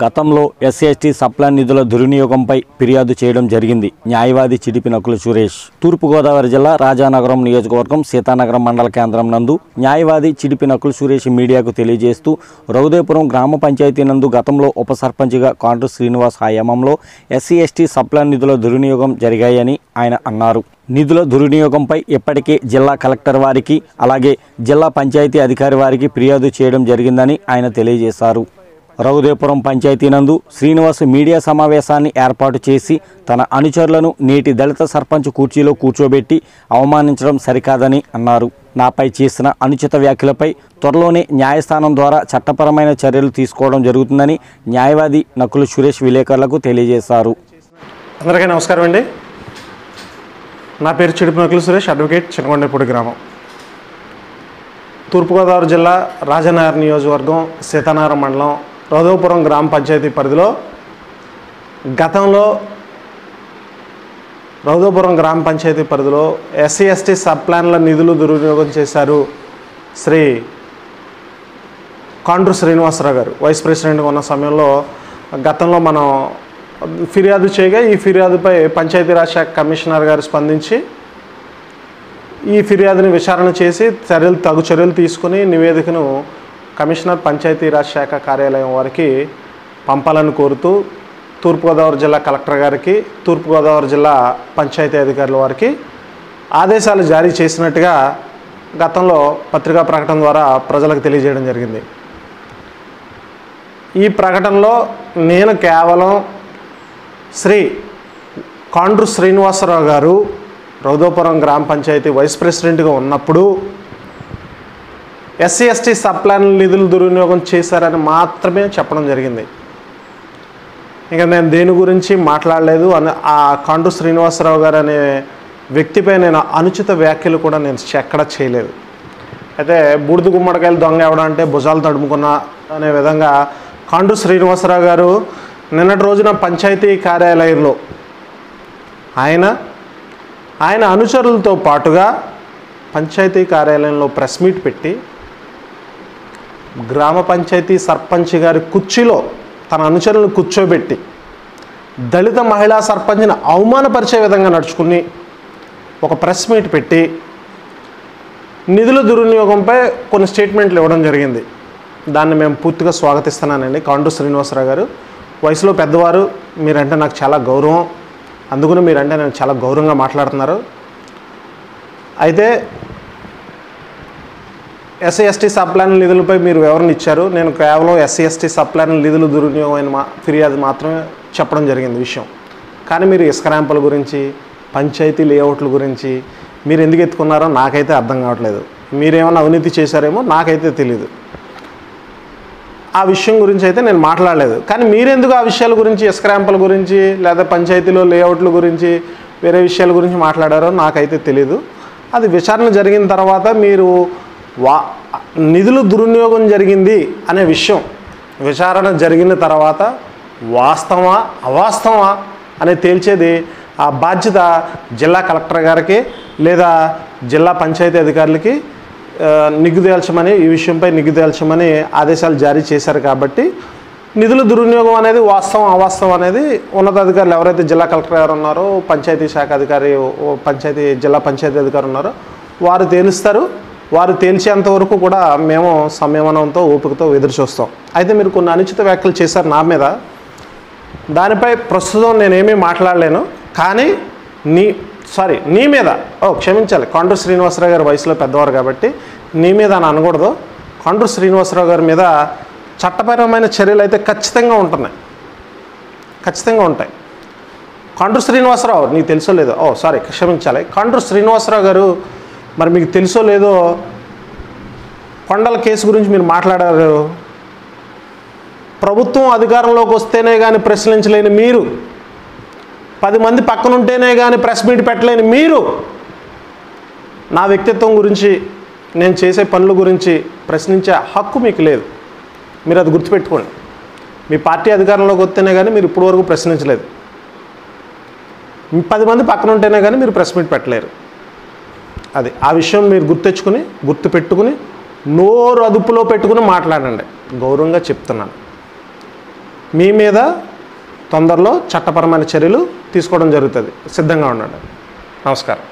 గతంలో ఎస్సీ/ఎస్టీ సప్లాన్ నిధుల దుర్వినియోగంపై ఫిర్యాదు చేయడం జరిగింది. న్యాయవాది చిడిపి నకుల సురేష్. తూర్పుగోదావరి జిల్లా రాజానగరం నియోజకవర్గం సీతానగరం మండల కేంద్రం నందు న్యాయవాది చిడిపి నకుల సురేష్ మీడియాకు తెలియజేస్తూ రౌదేపురం గ్రామ పంచాయతీ నందు గతంలో ఉప సర్పంచ్గా కాండ్రు శ్రీనివాస్ హయాంలో ఎస్సీ/ఎస్టీ సప్లాన్ నిధుల దుర్వినియోగం జరిగాయని ఆయన అన్నారు. నిధుల దుర్వినియోగంపై ఇప్పటికే జిల్లా కలెక్టర్ వారికి అలాగే జిల్లా పంచాయతీ అధికారి వారికి ఫిర్యాదు చేయడం జరిగిందని ఆయన తెలియజేశారు. రౌదేపురం పంచాయతీ నందు శ్రీనివాస్ మీడియా సమావేశాన్ని ఏర్పాటు చేసి తన అనుచరులను నేటి దళిత సర్పంచ్ కుర్చీలో కూర్చోబెట్టి అవమానించడం సరికాదని అన్నారు. నాపై చేసిన అనుచిత వ్యాఖ్యలపై త్వరలోనే న్యాయస్థానం ద్వారా చట్టపరమైన చర్యలు తీసుకోవడం జరుగుతుందని న్యాయవాది నకుల సురేష్ విలేకరులకు తెలియజేశారు. అందరికీ నమస్కారం అండి. నా పేరు చిడిపి నకుల సురేష్, అడ్వకేట్, చిన్నగొండపూడి గ్రామం, తూర్పుగోదావరి జిల్లా రాజనగరం నియోజకవర్గం సీతానగరం మండలం రౌదేపురం గ్రామ పంచాయతీ పరిధిలో గతంలో రౌదేపురం గ్రామ పంచాయతీ పరిధిలో ఎస్సీ/ఎస్టీ సబ్ ప్లాన్ల నిధులు దుర్వినియోగం చేశారు శ్రీ కాండ్రు శ్రీనివాసరావు గారు వైస్ ప్రెసిడెంట్గా ఉన్న సమయంలో గతంలో మనం ఫిర్యాదు చేయగా ఈ ఫిర్యాదుపై పంచాయతీరాజ్ శాఖ కమిషనర్ గారు స్పందించి ఈ ఫిర్యాదుని విచారణ చేసి తగు చర్యలు తీసుకుని నివేదికను కమిషనర్ పంచాయతీరాజ్ శాఖ కార్యాలయం వారికి పంపాలని కోరుతూ తూర్పుగోదావరి జిల్లా కలెక్టర్ గారికి, తూర్పుగోదావరి జిల్లా పంచాయతీ అధికారుల వారికి ఆదేశాలు జారీ చేసినట్టుగా గతంలో పత్రికా ప్రకటన ద్వారా ప్రజలకు తెలియజేయడం జరిగింది. ఈ ప్రకటనలో నేను కేవలం శ్రీ కాండ్రు శ్రీనివాసరావు గారు రౌదేపురం గ్రామ పంచాయతీ వైస్ ప్రెసిడెంట్గా ఉన్నప్పుడు ఎస్సీ/ఎస్టీ సబ్ ప్లాన్ నిధులు దుర్వినియోగం చేశారని మాత్రమే చెప్పడం జరిగింది. ఇంకా నేను దేని గురించి మాట్లాడలేదు. ఆ కాండ్రు శ్రీనివాసరావు గారు అనే వ్యక్తిపై నేను అనుచిత వ్యాఖ్యలు కూడా నేను ఎక్కడ చేయలేదు. అయితే బూడిద గుమ్మడికాయలు దొంగ ఎవడం అంటే భుజాలు తడుముకున్న అనే విధంగా కాండ్రు శ్రీనివాసరావు గారు నిన్నటి రోజున పంచాయతీ కార్యాలయంలో ఆయన అనుచరులతో పాటుగా పంచాయతీ కార్యాలయంలో ప్రెస్ మీట్ పెట్టి గ్రామ పంచాయతీ సర్పంచ్ గారి కుర్చీలో తన అనుచరులను కూర్చోబెట్టి దళిత మహిళా సర్పంచ్ని అవమానపరిచే విధంగా నడుచుకుని ఒక ప్రెస్ మీట్ పెట్టి నిధుల దుర్వినియోగంపై కొన్ని స్టేట్మెంట్లు ఇవ్వడం జరిగింది. దాన్ని మేము పూర్తిగా స్వాగతిస్తున్నానండి. కాండ్రు శ్రీనివాసరావు గారు వయసులో పెద్దవారు, మీరంటే నాకు చాలా గౌరవం, అందుకని మీరంటే నేను చాలా గౌరవంగా మాట్లాడుతున్నారు. అయితే ఎస్సీ/ఎస్టీ సబ్ ప్లాన్ నిధులపై మీరు వివరణ ఇచ్చారు. నేను కేవలం ఎస్సీ/ఎస్టీ సబ్ ప్లాన్ నిధులు దుర్వినియోగమైన ఫిర్యాదు మాత్రమే చెప్పడం జరిగింది విషయం. కానీ మీరు ఇసుక ర్యాంపుల గురించి, పంచాయతీ లేఅవుట్ల గురించి మీరు ఎందుకు ఎత్తుకున్నారో నాకైతే అర్థం కావట్లేదు. మీరేమన్నా అవినీతి చేశారేమో నాకైతే తెలియదు. ఆ విషయం గురించి అయితే నేను మాట్లాడలేదు. కానీ మీరెందుకు ఆ విషయాల గురించి, ఇసుక ర్యాంపుల గురించి లేదా పంచాయతీలో లేఅవుట్ల గురించి వేరే విషయాల గురించి మాట్లాడారో నాకైతే తెలియదు. అది విచారణ జరిగిన తర్వాత మీరు నిధులు దుర్వినియోగం జరిగింది అనే విషయం విచారణ జరిగిన తర్వాత వాస్తవమా అవాస్తవమా అని తేల్చేది ఆ బాధ్యత జిల్లా కలెక్టర్ గారికి లేదా జిల్లా పంచాయతీ అధికారులకి నిగ్గుదేల్చమని, ఈ విషయంపై నిగ్గుదేల్చమని ఆదేశాలు జారీ చేశారు. కాబట్టి నిధుల దుర్వినియోగం అనేది వాస్తవం అవాస్తవం అనేది ఉన్నతాధికారులు ఎవరైతే జిల్లా కలెక్టర్ గారు ఉన్నారో, పంచాయతీ శాఖ అధికారి, జిల్లా పంచాయతీ అధికారి ఉన్నారో వారు తేలుస్తారు. వారు తేల్చేంత వరకు కూడా మేము సంయమనంతో ఓపికతో ఎదురు చూస్తాం. అయితే మీరు కొన్ని అనుచిత వ్యాఖ్యలు చేశారు నా మీద. దానిపై ప్రస్తుతం నేనేమీ మాట్లాడలేను. కానీ నీ మీద క్షమించాలి, కాండ్రు శ్రీనివాసరావు గారు వయసులో పెద్దవారు కాబట్టి నీ మీద అని అనకూడదు. కాండ్రు శ్రీనివాసరావు గారి మీద చట్టపరమైన చర్యలు అయితే ఖచ్చితంగా ఉంటాయి. కాండ్రు శ్రీనివాసరావు నీకు తెలుసో లేదో, క్షమించాలి, కాండ్రు శ్రీనివాసరావు గారు మరి మీకు తెలుసో లేదో కొండల కేసు గురించి మీరు మాట్లాడారు. ప్రభుత్వం అధికారంలోకి వస్తేనే కానీ ప్రశ్నించలేని మీరు, 10 మంది పక్కనుంటేనే కానీ ప్రెస్ మీట్ పెట్టలేని మీరు నా వ్యక్తిత్వం గురించి, నేను చేసే పనుల గురించి ప్రశ్నించే హక్కు మీకు లేదు. మీరు అది గుర్తుపెట్టుకోండి. మీ పార్టీ అధికారంలోకి వస్తేనే కానీ మీరు ఇప్పటివరకు ప్రశ్నించలేదు. 10 మంది పక్కన ఉంటేనే కానీ మీరు ప్రెస్ మీట్ పెట్టలేరు. అది ఆ విషయం మీరు గుర్తుపెట్టుకుని నోరు అదుపులో పెట్టుకుని మాట్లాడండి. గౌరవంగా చెప్తున్నాను. మీ మీద తొందరలో చట్టపరమైన చర్యలు తీసుకోవడం జరుగుతుంది. సిద్ధంగా ఉండండి. నమస్కారం.